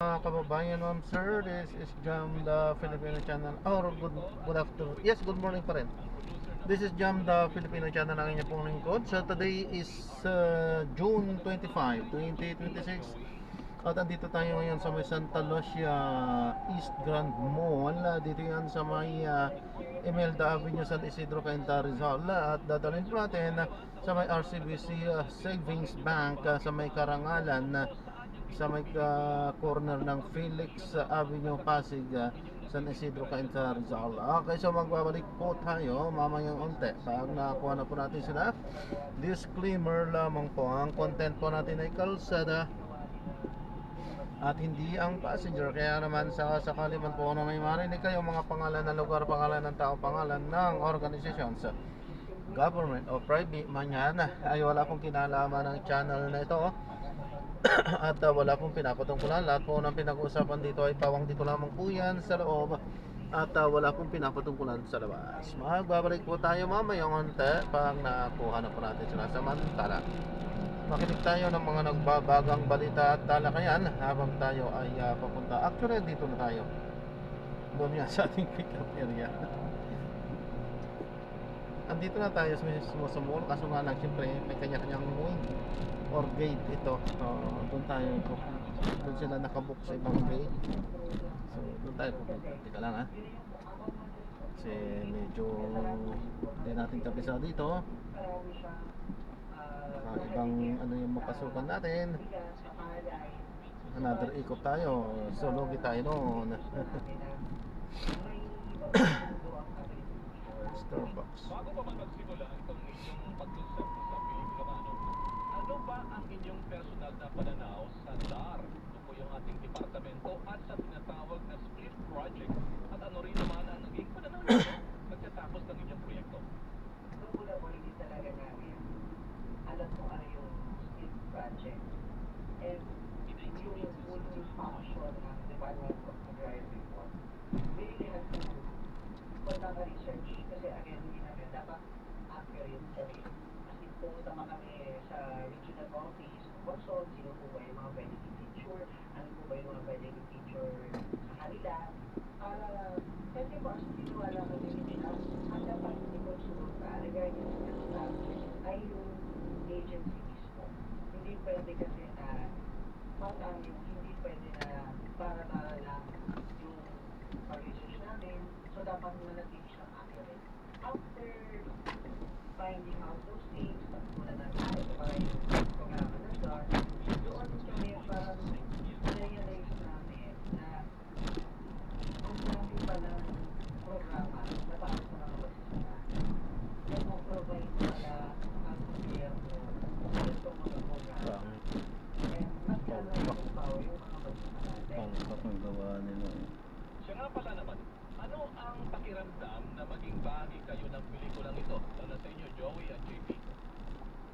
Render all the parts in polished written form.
Mga kababayan, ma'am sir, this is Jam the Filipino channel. Or good afternoon. Yes, good morning pa rin. This is Jam the Filipino channel ng inyong pong lingkod. So today is June 25, 2026. At andito tayo ngayon sa may Santa Lucia East Grand Mall. Dito yan sa may Imelda Avenue, San Isidro, Cainta, Rizal. At dadalhin po natin sa may RCBC Savings Bank sa may Karangalan, sa may corner ng Felix Avenue, Pasig, San Isidro, Cainta, Rizal. Okay, so magbabalik po tayo mamayang unti. Pag nakakuha na po natin sila, disclaimer lamang po, ang content po natin ay kalsada at hindi ang passenger. Kaya naman sa sakali man po na may marinig kayo mga pangalan ng lugar, pangalan ng tao, pangalan ng organizations, government o private man yan, ay wala pong kinalaman ng channel na ito. At wala pong pinapatungkulan. Lahat po ng pinag-uusapan dito ay pawang dito lamang po yan sa loob. At wala pong pinapatungkulan sa labas. Magbabalik po tayo mamayang onte pag nakuha na po natin sila. Samantala, makinig tayo ng mga nagbabagang balita at talakayan habang tayo ay papunta. Actually, dito na tayo. Doon yan sa ating pick-up area. Andito na tayo mismo sa mall. Kaso nga lang, siyempre, may kanya-kanyang wing or gate ito. Doon tayo, doon sila nakabook sa ibang gate. So, doon tayo pupunta. Teka lang ha. Kasi medyo hindi natin kabisa dito. Ibang ano yung mapasukan natin. Another ikot tayo. So, logi tayo noon. Starbucks. Bago pa man magsimula itong inyong pag-usap sa pelikula, ano ba ang inyong personal na pananaw sa DAR? Ito po yung ating departamento at sa tinatawag na split project. At ano rin naman ang naging pananaw ninyo pagkatapos ng inyong proyekto? Ito po na po hindi talaga namin alam kung ano yung split project. And yung full function ng Department of Agrarian Reform. Really has to pagkaka-research kasi again, hindi namin dapat accurate kami. Kasi pumunta kami sa regional office, consult, sino po ba yung mga pwede i-feature, ano po ba yung mga pwede i-feature sa kanila. Kasi po, as tiniwala kami nila, ang dapat i-consulta regarding sa staff ay yung agency mismo. Hindi pwede kasi na hindi pwede na para lang yung pag-research namin. So, dapat manatili siyang accurate. After finding out those things, pagkulan na tayo sa parang yung programa ng DAR, doon kami parang na-realize namin na ang dami palang programa na para sa mga magsasaka. Nag-provide pala ang gobyerno sa itong mga programa. And mas kala yung power yung mga magsasaka. Ang gawa nila. Siya nga pala naman, ano ang pakiramdam na maging bahagi kayo ng pelikulang ito? Lalo sa inyo, Joey at JP.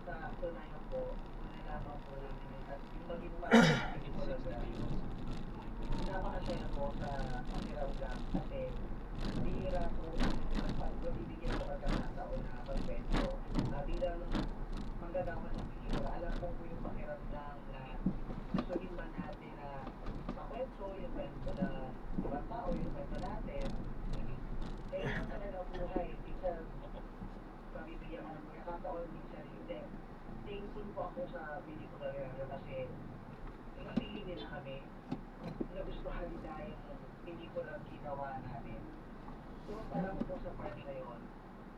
Sa tunayan po, nalaman po namin at yung maging parang ng pelikulang napakasaya po sa pakiramdam kasi bihira po pag bibigyan ko pagkakataon na pagkwento. Bilang manggagawa ng pelikula, alam po po yung pakiramdam na gustuhin man natin na makwento yung kwento na ibang tao, yung kwento natin. Eh, yung talaga buhay, minsan pabibigyan mo ng pagkakataon, minsan hindi. Thankful po ako sa pelikula rin kasi nakili nila kami nagustuhan nila yung pelikulang ginawa namin. So, alam ko po sa part na yun,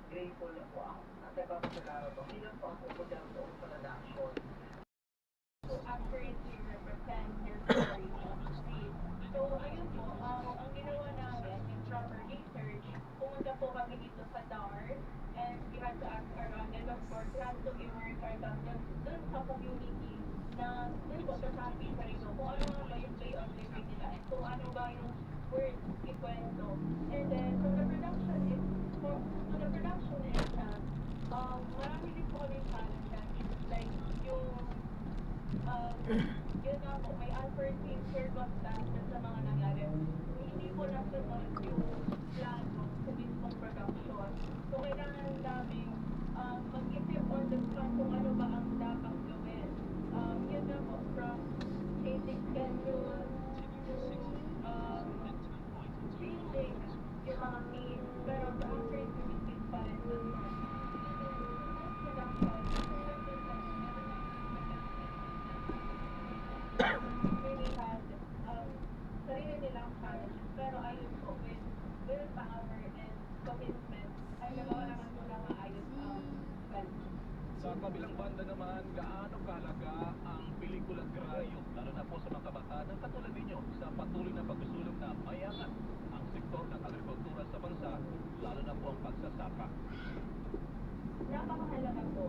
grateful na po ako. At nagpapasalamat po. Hindi lang po ako po dyan sa production. So, accurately represent your story on screen. So, ayun po, ang ginawa namin in proper research, pumunta po kami dito sa DAR, and we had to ask around, and of course, we had to immerse ourselves dun sa community na dun po sa ating sarili kung ano nga ba yung play on living nila, and kung ano ba yung words ikwento. And then, so the production is, marami din po kami challenges, like yung yun nga po, may unforeseen circumstances sa mga nangyari. Hindi po nasunod yung plano sa mismong production. So, kailangan namin mag-isip on the spot kung ano ba ang dapat gawin. Yun nga po, from changing schedule, nilang challenges, pero ayun po, with willpower and commitment, ay nagawa naman po na maayos ang bansa. Sa kabilang banda naman, gaano kahalaga ang pelikula Grayo, lalo na po sa mga kabataan ng katulad ninyo sa patuloy na pagsusulong na mayangat ang sektor ng agrikultura sa bansa, lalo na po ang pagsasaka. Napakahalaga po.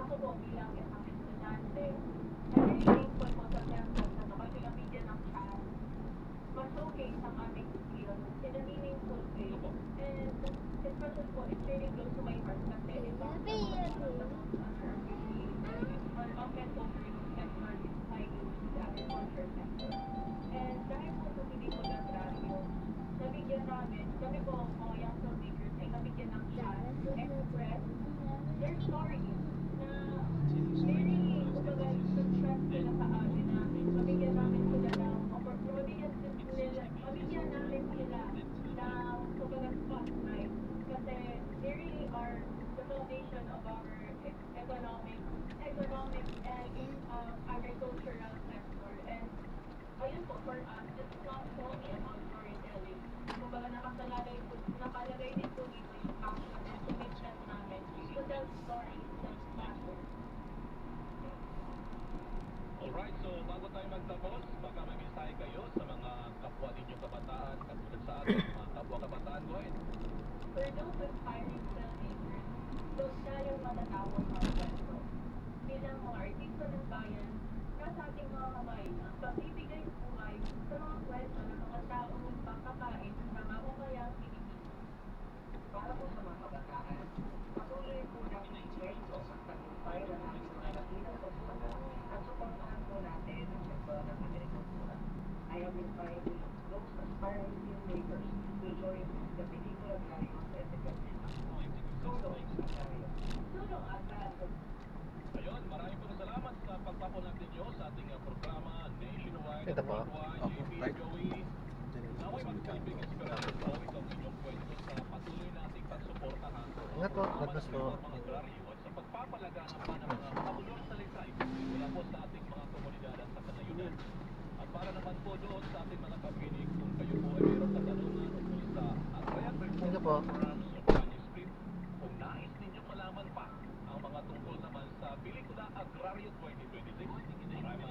Ako po bilang isang estudyante, I'm very thankful po sa Temple na kasi nabigyan ng chance ma-showcase ang aming skills in a meaningful way. And especially po, it's really close to my heart kasi ito ang agriculture sector inside the agriculture sector. And dahil po sa pelikula Grayo, nabigyan namin, kami po mga young filmmakers ay nabigyan ng chance to express their stories na very, kumbaga, stress nila sa amin na mabigyan namin sila ng mabigyan namin sila ng kumbaga spotlight kasi they really are the foundation of our economic and agricultural sector. And ayun po for us, it's not only about storytelling. Kumbaga nakalagay din po dito yung passion and commitment namin to tell stories that matter. Alright, so bago tayo magtapos, baka may mensahe kayo sa mga kapwa ninyong kabataan, katulad sa atin, mga kapwa kabataan, go ahead. For those aspiring filmmakers, huwag tayong matatawag mga kwento. Bilang mga artista ng bayan, nasa ating mga kamay ang pagbibigay buhay sa mga kwento ng mga taong nagpapakain ng mamamayang Pilipino. Para po sa mga kabataan, patuloy po natin i-kwento ang tagumpay ng ating mga Latino pagsusunod at suportahan po natin ang sektor ng agrikultura. I am inviting those aspiring filmmakers to join the Pelikula Grayo Festival. Tulong Agrario. Tulong agad. Ayun, maraming po salamat sa pagpapunat ninyo sa ating programa Nationwide Ito po. Worldwide GP Joey. Naway magsilbing inspirasyon po itong inyong kwento sa patuloy nating pagsuportahan Ingat po, God bless po. mga agraryo at sa pagpapalaganap pa ng mga makabuluhang salaysay mula po sa ating mga komunidad at sa kanayunan. At para naman po doon sa ating mga kapinig, kung kayo po ay mayroong katanungan ukol sa Agrarian Reform Sige po. Programs o Project Script, kung nais ninyong malaman pa ang mga tungkol naman sa Pelikula Agrario 2026,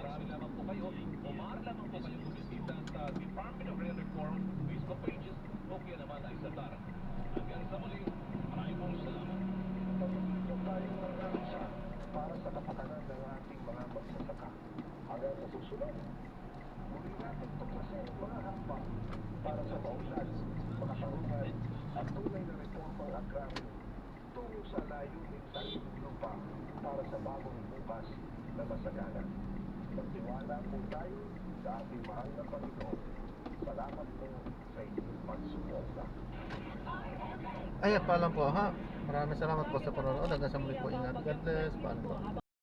maraming lamang po kayo o maaari lamang po kayong bumisita sa Department of Agrarian Reform Facebook pages o kaya naman ay sa DARA. Hanggang sa muli, maraming pong salamat. Pagpapito tayong mag-aasa para sa kapakanan ng ating mga magsasaka. Hanggang sa susunod, muli natin tuklasin ang mga hakbang para sa maunlad, makatarungan at tunay na reformang agraryo tungo sa layuning sariling lupa para sa bagong bukas na masagana. Magtiwala po tayo sa ating mahal na Panginoon. Salamat po sa inyong pagsuporta. Ayan, paalam po ha. Maraming salamat po sa panonood. Hanggang sa muli po, ingat. God bless. Paalam po.